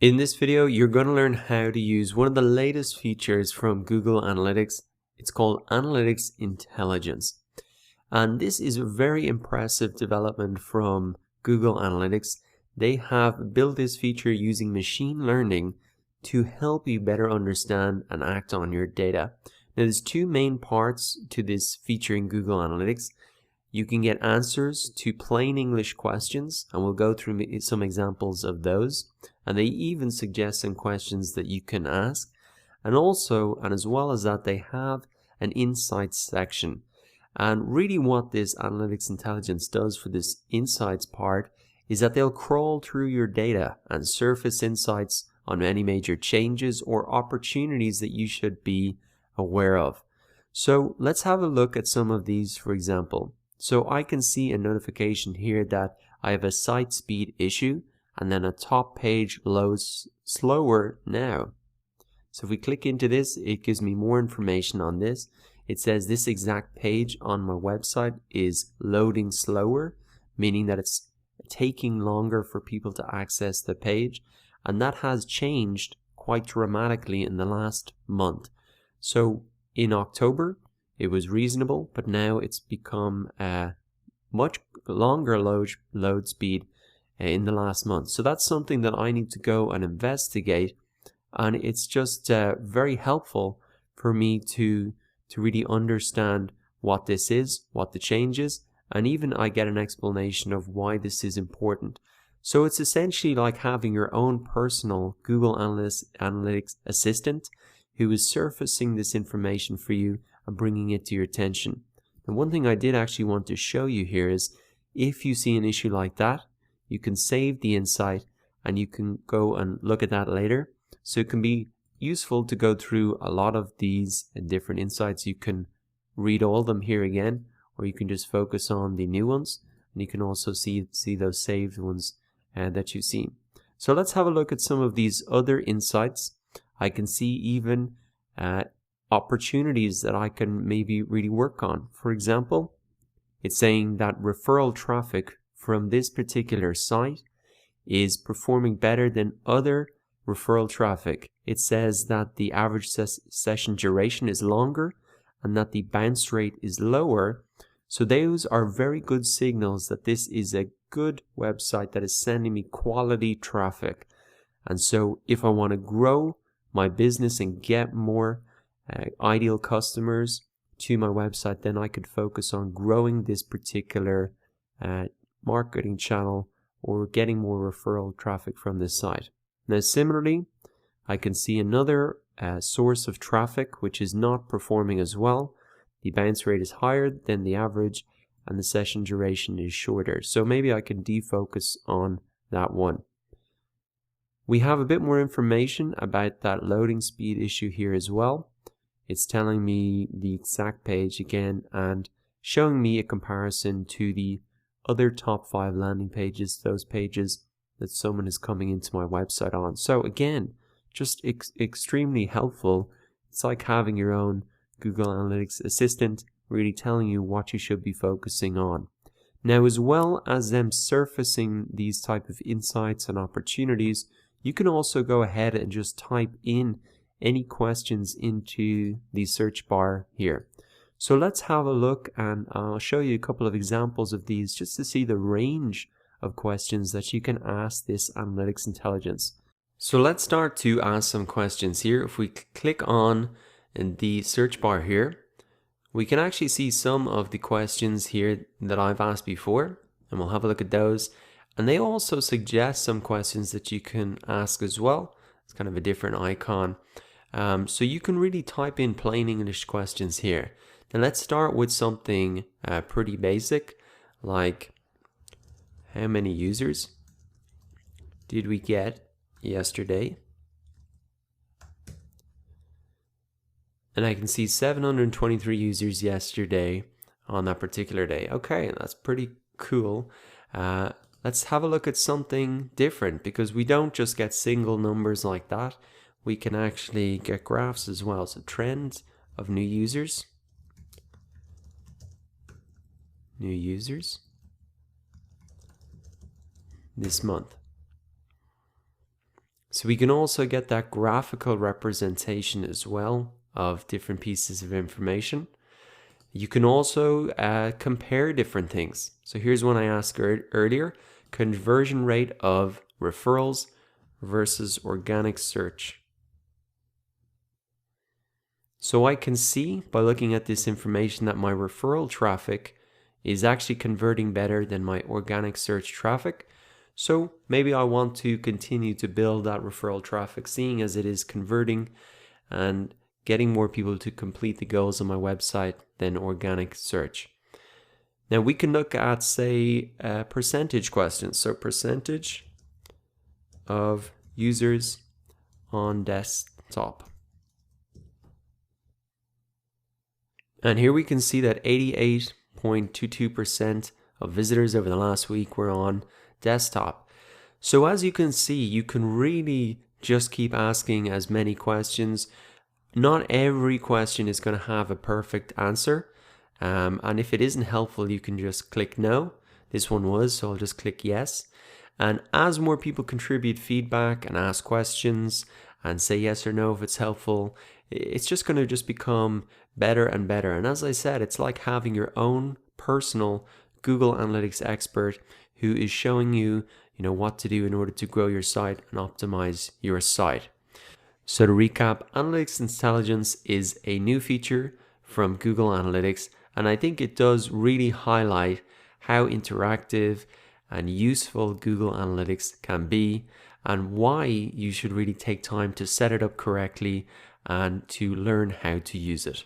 In this video, you're going to learn how to use one of the latest features from Google Analytics. It's called Analytics Intelligence. And this is a very impressive development from Google Analytics. They have built this feature using machine learning to help you better understand and act on your data. Now, there's two main parts to this feature in Google Analytics. You can get answers to plain English questions, and we'll go through some examples of those. And they even suggest some questions that you can ask. And also, and as well as that, they have an insights section. And really what this Analytics Intelligence does for this insights part is that they'll crawl through your data and surface insights on any major changes or opportunities that you should be aware of. So let's have a look at some of these, for example. So I can see a notification here that I have a site speed issue, and then a top page loads slower now. So if we click into this, it gives me more information on this. It says this exact page on my website is loading slower, meaning that it's taking longer for people to access the page, and that has changed quite dramatically in the last month. So in October it was reasonable, but now it's become a much longer load speed in the last month. So that's something that I need to go and investigate, and it's just very helpful for me to really understand what this is, what the change is, and even I get an explanation of why this is important. So it's essentially like having your own personal Google Analytics assistant who is surfacing this information for you and bringing it to your attention. And one thing I did actually want to show you here is if you see an issue like that, you can save the insight and you can go and look at that later. So it can be useful to go through a lot of these different insights. You can read all of them here again, or you can just focus on the new ones, and you can also see those saved ones that you've seen. So let's have a look at some of these other insights. I can see even opportunities that I can maybe really work on. For example, it's saying that referral traffic from this particular site is performing better than other referral traffic. It says that the average session duration is longer and that the bounce rate is lower. So those are very good signals that this is a good website that is sending me quality traffic. And so if I want to grow my business and get more ideal customers to my website, then I could focus on growing this particular marketing channel or getting more referral traffic from this site. Now similarly, I can see another source of traffic which is not performing as well. The bounce rate is higher than the average and the session duration is shorter. So maybe I can defocus on that one. We have a bit more information about that loading speed issue here as well. It's telling me the exact page again and showing me a comparison to the other top 5 landing pages, those pages that someone is coming into my website on. So again, just extremely helpful. It's like having your own Google Analytics assistant really telling you what you should be focusing on. Now, as well as them surfacing these type of insights and opportunities, you can also go ahead and just type in any questions into the search bar here. So let's have a look, and I'll show you a couple of examples of these just to see the range of questions that you can ask this Analytics Intelligence. So let's start to ask some questions here. If we click on the search bar here, we can actually see some of the questions here that I've asked before, and we'll have a look at those. And they also suggest some questions that you can ask as well. It's kind of a different icon. So you can really type in plain English questions here. Now let's start with something pretty basic, like how many users did we get yesterday? And I can see 723 users yesterday on that particular day. Okay, that's pretty cool. Let's have a look at something different, because we don't just get single numbers like that. We can actually get graphs as well. So trends of new users. New users this month. So we can also get that graphical representation as well of different pieces of information. You can also compare different things. So here's one I asked earlier, conversion rate of referrals versus organic search. So I can see by looking at this information that my referral traffic is actually converting better than my organic search traffic. So maybe I want to continue to build that referral traffic, seeing as it is converting and getting more people to complete the goals on my website than organic search. Now we can look at, say, percentage questions. So percentage of users on desktop. And here we can see that 88.22% of visitors over the last week were on desktop. So as you can see, you can really just keep asking as many questions. Not every question is going to have a perfect answer. And if it isn't helpful, you can just click no. This one was, so I'll just click yes. And as more people contribute feedback and ask questions and say yes or no if it's helpful, it's just going to just become better and better. And as I said, it's like having your own personal Google Analytics expert who is showing you, what to do in order to grow your site and optimize your site. So to recap, Analytics Intelligence is a new feature from Google Analytics, and I think it does really highlight how interactive and useful Google Analytics can be and why you should really take time to set it up correctly and to learn how to use it.